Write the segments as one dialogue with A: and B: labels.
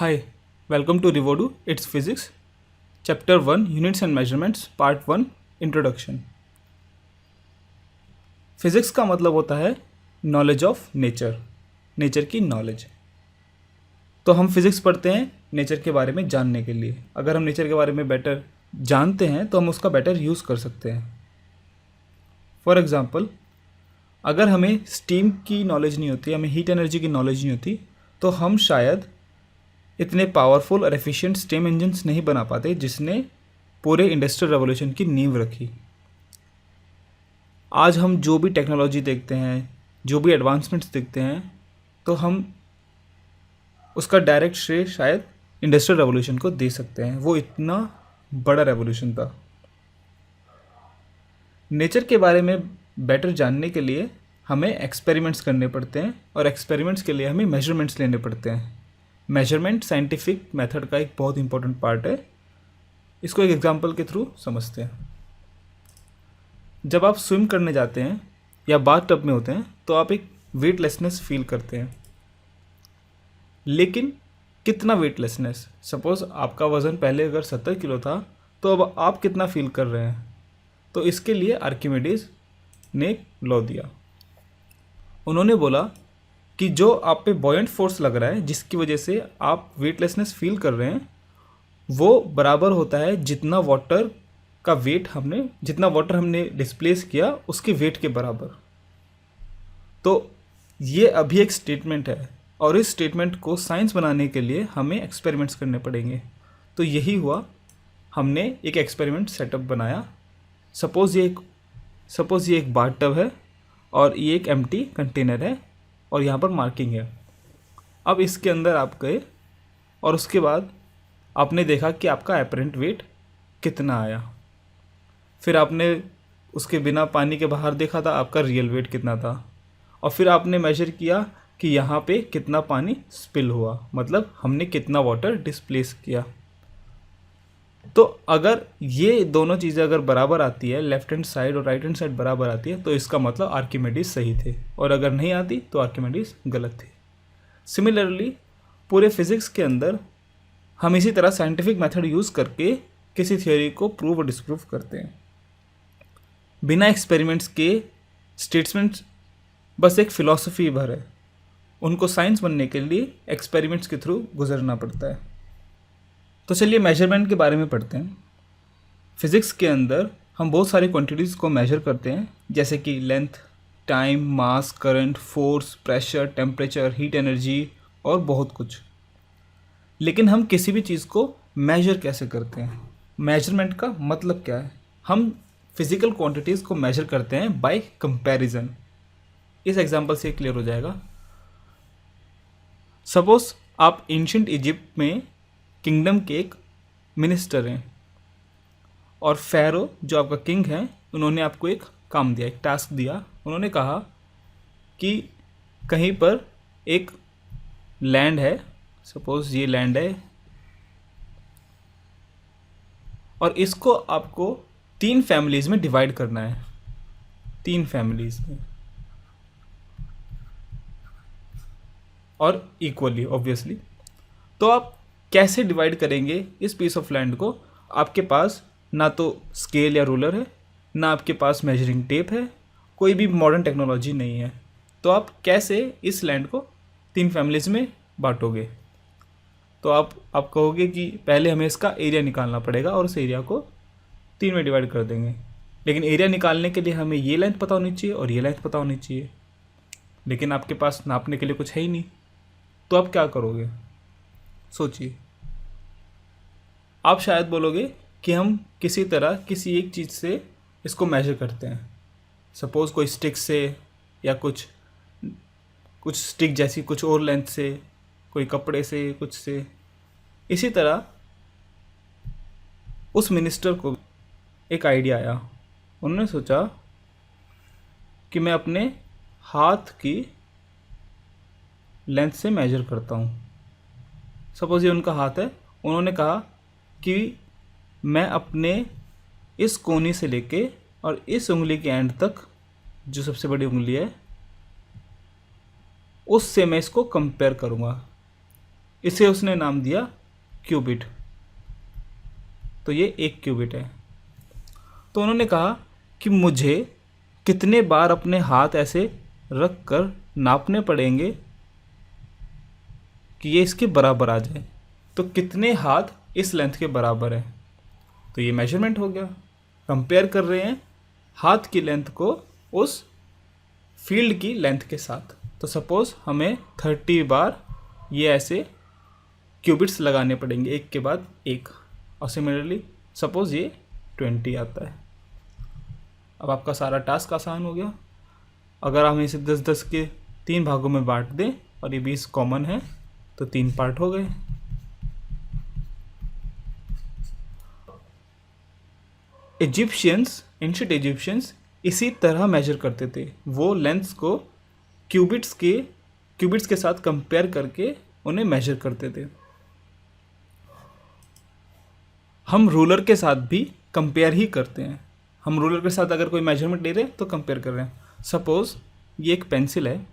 A: Hi, welcome to Revodu, It's Physics, Chapter 1 Units and Measurements, Part 1 Introduction. Physics का मतलब होता है knowledge of nature, nature की knowledge. तो हम फिज़िक्स पढ़ते हैं नेचर के बारे में जानने के लिए। अगर हम नेचर के बारे में बेटर जानते हैं तो हम उसका बेटर यूज़ कर सकते हैं। फॉर एग्ज़ाम्पल, अगर हमें स्टीम की नॉलेज नहीं होती, हमें हीट एनर्जी की नॉलेज नहीं होती, तो हम शायद इतने पावरफुल और एफिशिएंट स्टीम इंजन्स नहीं बना पाते जिसने पूरे इंडस्ट्रियल रेवोल्यूशन की नींव रखी। आज हम जो भी टेक्नोलॉजी देखते हैं, जो भी एडवांसमेंट्स देखते हैं, तो हम उसका डायरेक्ट श्रेय शायद इंडस्ट्रियल रेवोल्यूशन को दे सकते हैं। वो इतना बड़ा रेवोल्यूशन था। नेचर के बारे में बेटर जानने के लिए हमें एक्सपेरिमेंट्स करने पड़ते हैं और एक्सपेरिमेंट्स के लिए हमें मेजरमेंट्स लेने पड़ते हैं। मेजरमेंट साइंटिफिक मेथड का एक बहुत इंपॉर्टेंट पार्ट है। इसको एक एग्जांपल के थ्रू समझते हैं। जब आप स्विम करने जाते हैं या बाथ टब में होते हैं तो आप एक वेटलेसनेस फील करते हैं, लेकिन कितना वेटलेसनेस? सपोज़ आपका वज़न पहले अगर 70 किलो था तो अब आप कितना फील कर रहे हैं? तो इसके लिए आर्किमिडीज ने एक लॉ दिया। उन्होंने बोला कि जो आप पे बॉयंट फोर्स लग रहा है, जिसकी वजह से आप वेटलेसनेस फील कर रहे हैं, वो बराबर होता है जितना वाटर हमने डिस्प्लेस किया उसके वेट के बराबर। तो ये अभी एक स्टेटमेंट है और इस स्टेटमेंट को साइंस बनाने के लिए हमें एक्सपेरिमेंट्स करने पड़ेंगे। तो यही हुआ, हमने एक एक्सपेरिमेंट सेटअप बनाया। सपोज़ ये एक बाथ टब है और ये एक एम्प्टी कंटेनर है और यहाँ पर मार्किंग है। अब इसके अंदर आप गए और उसके बाद आपने देखा कि आपका एपरेंट वेट कितना आया। फिर आपने उसके बिना पानी के बाहर देखा था आपका रियल वेट कितना था, और फिर आपने मेजर किया कि यहाँ पे कितना पानी स्पिल हुआ, मतलब हमने कितना वाटर डिस्प्लेस किया। तो अगर ये दोनों चीज़ें अगर बराबर आती है, लेफ्ट हैंड साइड और राइट हैंड साइड बराबर आती है, तो इसका मतलब आर्किमिडीज सही थे, और अगर नहीं आती तो आर्किमिडीज गलत थे। सिमिलरली पूरे फिज़िक्स के अंदर हम इसी तरह साइंटिफिक मेथड यूज़ करके किसी थ्योरी को प्रूव और डिस्प्रूव करते हैं। बिना एक्सपेरिमेंट्स के स्टेटमेंट्स बस एक फ़िलॉसफी भर है। उनको साइंस बनने के लिए एक्सपेरिमेंट्स के थ्रू गुजरना पड़ता है। तो चलिए मेजरमेंट के बारे में पढ़ते हैं। फिज़िक्स के अंदर हम बहुत सारी क्वांटिटीज़ को मेजर करते हैं, जैसे कि length, time, mass, current, force, pressure, temperature, heat energy और बहुत कुछ। लेकिन हम किसी भी चीज़ को मेजर कैसे करते हैं? मेजरमेंट का मतलब क्या है? हम फिज़िकल क्वांटिटीज़ को मेजर करते हैं बाय कंपैरिजन। इस एग्जांपल से क्लियर हो जाएगा। सपोज़ आप एंशिएंट इजिप्ट में किंगडम के एक मिनिस्टर हैं और फ़ैरो जो आपका किंग है, उन्होंने आपको एक काम दिया, एक टास्क दिया। उन्होंने कहा कि कहीं पर एक लैंड है, सपोज़ ये लैंड है, और इसको आपको 3 फैमिलीज़ में डिवाइड करना है, 3 फैमिलीज़ में, और इक्वली ऑब्वियसली। तो आप कैसे डिवाइड करेंगे इस पीस ऑफ लैंड को? आपके पास ना तो स्केल या रूलर है, ना आपके पास मेजरिंग टेप है, कोई भी मॉडर्न टेक्नोलॉजी नहीं है। तो आप कैसे इस लैंड को 3 फैमिलीज़ में बांटोगे? तो आप कहोगे कि पहले हमें इसका एरिया निकालना पड़ेगा और उस एरिया को 3 में डिवाइड कर देंगे। लेकिन एरिया निकालने के लिए हमें ये लेंथ पता होनी चाहिए और ये लेंथ पता होनी चाहिए, लेकिन आपके पास नापने के लिए कुछ है ही नहीं। तो आप क्या करोगे? सोचिए। आप शायद बोलोगे कि हम किसी तरह किसी एक चीज़ से इसको मेजर करते हैं। सपोज़ कोई स्टिक से, या कुछ स्टिक जैसी कुछ और लेंथ से, कोई कपड़े से, कुछ से। इसी तरह उस मिनिस्टर को एक आइडिया आया। उन्होंने सोचा कि मैं अपने हाथ की लेंथ से मेजर करता हूँ। सपोज़ ये उनका हाथ है। उन्होंने कहा कि मैं अपने इस कोनी से लेके और इस उंगली के एंड तक, जो सबसे बड़ी उंगली है, उससे मैं इसको कंपेयर करूँगा। इसे उसने नाम दिया क्यूबिट। तो ये 1 क्यूबिट है। तो उन्होंने कहा कि मुझे कितने बार अपने हाथ ऐसे रख कर नापने पड़ेंगे कि ये इसके बराबर आ जाए। तो कितने हाथ इस लेंथ के बराबर है, तो ये मेजरमेंट हो गया। कंपेयर कर रहे हैं हाथ की लेंथ को उस फील्ड की लेंथ के साथ। तो सपोज़ हमें 30 बार ये ऐसे क्यूबिट्स लगाने पड़ेंगे एक के बाद एक, और सिमिलरली सपोज़ ये 20 आता है। अब आपका सारा टास्क आसान हो गया। अगर हम इसे 10-10 के 3 भागों में बांट दें और ये 20 कॉमन है तो 3 पार्ट हो गए। एंशिएंट इजिप्शियंस इसी तरह मेजर करते थे। वो लेंथ्स को क्यूबिट्स के साथ कंपेयर करके उन्हें मेजर करते थे। हम रूलर के साथ भी कंपेयर ही करते हैं। हम रूलर के साथ अगर कोई मेजरमेंट ले रहे हैं तो कंपेयर कर रहे हैं। सपोज़ ये एक पेंसिल है,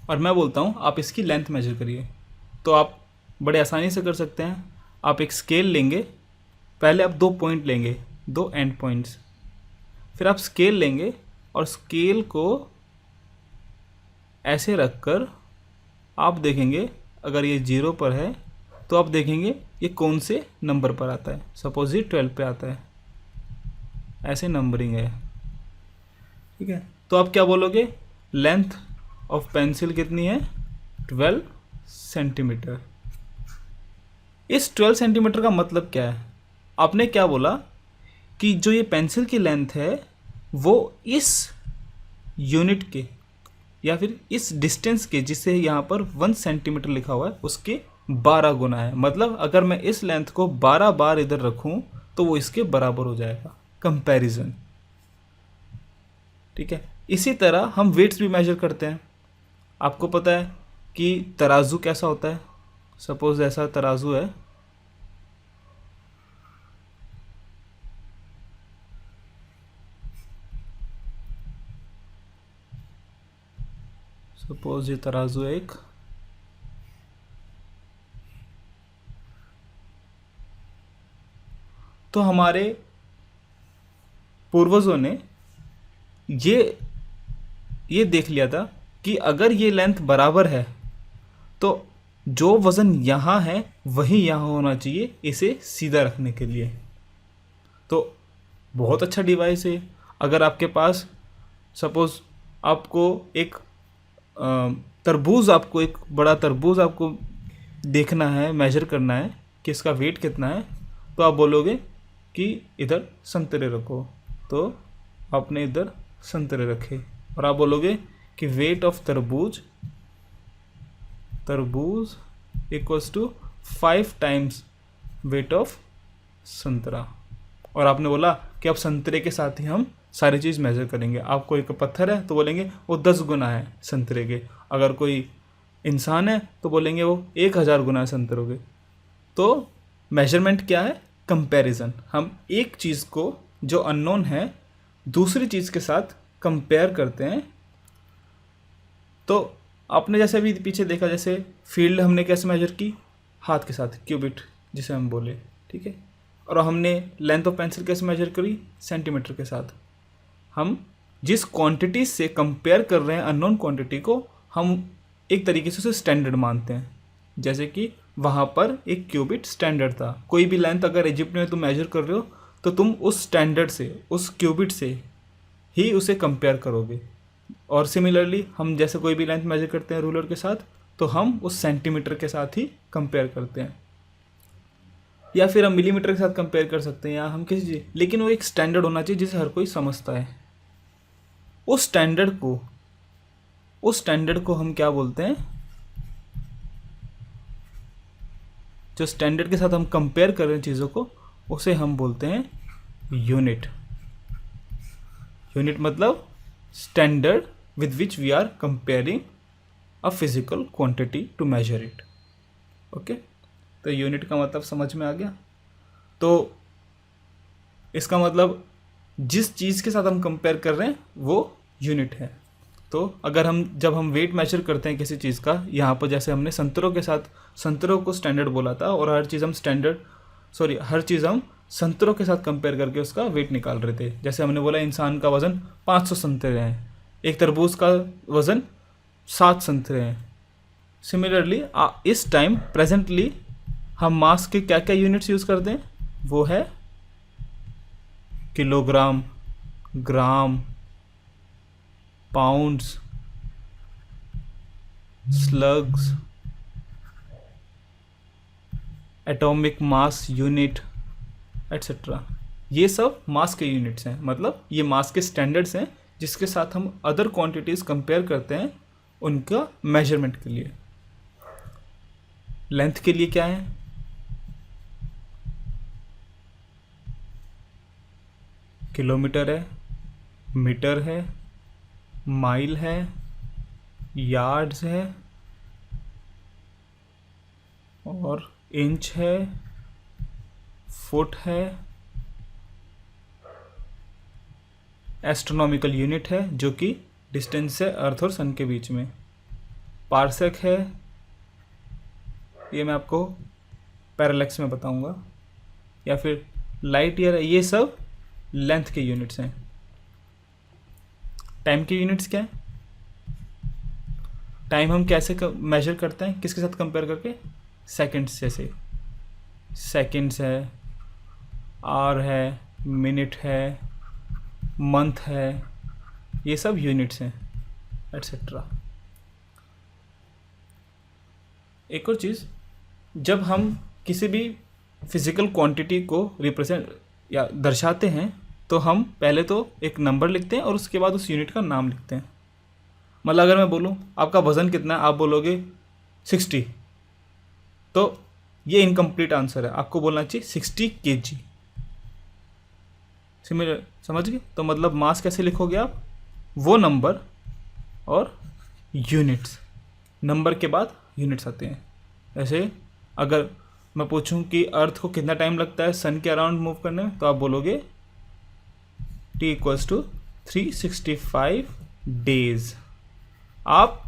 A: और मैं बोलता हूँ आप इसकी लेंथ मेजर करिए, तो आप बड़े आसानी से कर सकते हैं। आप एक स्केल लेंगे, पहले आप 2 पॉइंट लेंगे, 2 एंड पॉइंट्स, फिर आप स्केल लेंगे और स्केल को ऐसे रखकर आप देखेंगे अगर ये 0 पर है तो आप देखेंगे ये कौन से नंबर पर आता है। सपोज ये 12 पे आता है, ऐसे नंबरिंग है, ठीक है। तो आप क्या बोलोगे, लेंथ ऑफ पेंसिल कितनी है, 12 सेंटीमीटर। इस 12 सेंटीमीटर का मतलब क्या है, आपने क्या बोला कि जो ये पेंसिल की लेंथ है वो इस यूनिट के या फिर इस डिस्टेंस के, जिसे यहाँ पर 1 सेंटीमीटर लिखा हुआ है, उसके 12 गुना है। मतलब अगर मैं इस लेंथ को 12 बार इधर रखूँ तो वो इसके बराबर हो जाएगा, कंपैरिजन, ठीक है। इसी तरह हम वेट्स भी मेजर करते हैं। आपको पता है कि तराजू कैसा होता है। सपोज ऐसा तराजू है, सपोज ये तराजू है एक, तो हमारे पूर्वजों ने ये देख लिया था कि अगर ये लेंथ बराबर है तो जो वज़न यहाँ है वही यहाँ होना चाहिए इसे सीधा रखने के लिए। तो बहुत अच्छा डिवाइस है। अगर आपके पास सपोज़ आपको एक तरबूज, आपको एक बड़ा तरबूज आपको देखना है, मेजर करना है कि इसका वेट कितना है, तो आप बोलोगे कि इधर संतरे रखो, तो आपने इधर संतरे रखे, और आप बोलोगे कि वेट ऑफ तरबूज equals to 5 times weight of संतरा, और आपने बोला कि अब संतरे के साथ ही हम सारी चीज़ मेज़र करेंगे। आपको एक पत्थर है तो बोलेंगे वो 10 गुना है संतरे के, अगर कोई इंसान है तो बोलेंगे वो 1000 गुना है संतरों के। तो मेजरमेंट क्या है, कंपैरिजन। हम एक चीज़ को जो अननोन है दूसरी चीज़ के साथ कंपेयर करते हैं। तो आपने जैसे अभी पीछे देखा, जैसे फील्ड हमने कैसे मेजर की, हाथ के साथ, क्यूबिट जिसे हम बोले, ठीक है। और हमने लेंथ ऑफ पेंसिल कैसे मेजर करी, सेंटीमीटर के साथ। हम जिस क्वांटिटी से कंपेयर कर रहे हैं अननोन क्वांटिटी को, हम एक तरीके से उसे स्टैंडर्ड मानते हैं। जैसे कि वहाँ पर एक क्यूबिट स्टैंडर्ड था। कोई भी लेंथ अगर इजिप्ट में तुम मेजर कर रहे हो तो तुम उस स्टैंडर्ड से, उस क्यूबिट से ही उसे कंपेयर करोगे। और सिमिलरली हम जैसे कोई भी लेंथ मेजर करते हैं रूलर के साथ, तो हम उस सेंटीमीटर के साथ ही कंपेयर करते हैं, या फिर हम मिलीमीटर के साथ कंपेयर कर सकते हैं, या हम किसी चीज़, लेकिन वो एक स्टैंडर्ड होना चाहिए जिसे हर कोई समझता है। उस स्टैंडर्ड को हम क्या बोलते हैं, जो स्टैंडर्ड के साथ हम कंपेयर कर रहे हैं चीज़ों को, उसे हम बोलते हैं यूनिट। यूनिट मतलब standard with which we are comparing a physical quantity to measure it. Okay, तो यूनिट का मतलब समझ में आ गया। तो इसका मतलब जिस चीज़ के साथ हम कंपेयर कर रहे हैं वो यूनिट है। तो अगर जब हम वेट मेजर करते हैं किसी चीज़ का, यहाँ पर जैसे हमने संतरों को स्टैंडर्ड बोला था, और हर चीज़ हम संतरों के साथ कंपेयर करके उसका वेट निकाल रहे थे। जैसे हमने बोला इंसान का वज़न 500 संतरे हैं, एक तरबूज का वज़न 7 संतरे हैं। सिमिलरली इस टाइम प्रेजेंटली हम मास के क्या क्या यूनिट्स यूज़ करते हैं, वो है kilogram, gram, pounds, slugs, atomic mass unit etcetera. ये सब मास के यूनिट्स हैं, मतलब ये मास के स्टैंडर्ड्स हैं जिसके साथ हम अदर क्वांटिटीज़ कंपेयर करते हैं उनका मेजरमेंट के लिए। लेंथ के लिए क्या है, किलोमीटर है, मीटर है, माइल है, यार्ड्स है, और इंच है, फुट है, एस्ट्रोनॉमिकल यूनिट है जो कि डिस्टेंस है अर्थ और सन के बीच में, पार्सेक है, ये मैं आपको पैरालैक्स में बताऊंगा, या फिर लाइट ईयर है। ये सब लेंथ के यूनिट्स हैं। टाइम के यूनिट्स क्या है, टाइम हम कैसे मेजर करते हैं, किसके साथ कंपेयर करके, सेकंड्स, जैसे सेकंड्स है, आवर है, मिनट है, मंथ है, ये सब यूनिट्स हैं एट्सेट्रा। एक और चीज़, जब हम किसी भी फिज़िकल क्वांटिटी को रिप्रेजेंट या दर्शाते हैं तो हम पहले तो एक नंबर लिखते हैं और उसके बाद उस यूनिट का नाम लिखते हैं। मतलब अगर मैं बोलूँ आपका वज़न कितना है, आप बोलोगे 60, तो ये इनकम्प्लीट आंसर है, आपको बोलना चाहिए 60 kg। सिमिलर, समझ गए? तो मतलब मास कैसे लिखोगे आप, वो नंबर और यूनिट्स, नंबर के बाद यूनिट्स आते हैं। ऐसे अगर मैं पूछूं कि अर्थ को कितना टाइम लगता है सन के अराउंड मूव करने में, तो आप बोलोगे t = 365 डेज। आप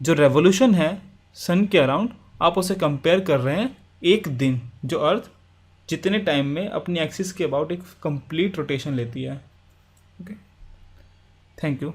A: जो रेवोल्यूशन है सन के अराउंड, आप उसे कंपेयर कर रहे हैं एक दिन, जो अर्थ जितने टाइम में अपनी एक्सिस के अबाउट एक कंप्लीट रोटेशन लेती है। Okay, thank you.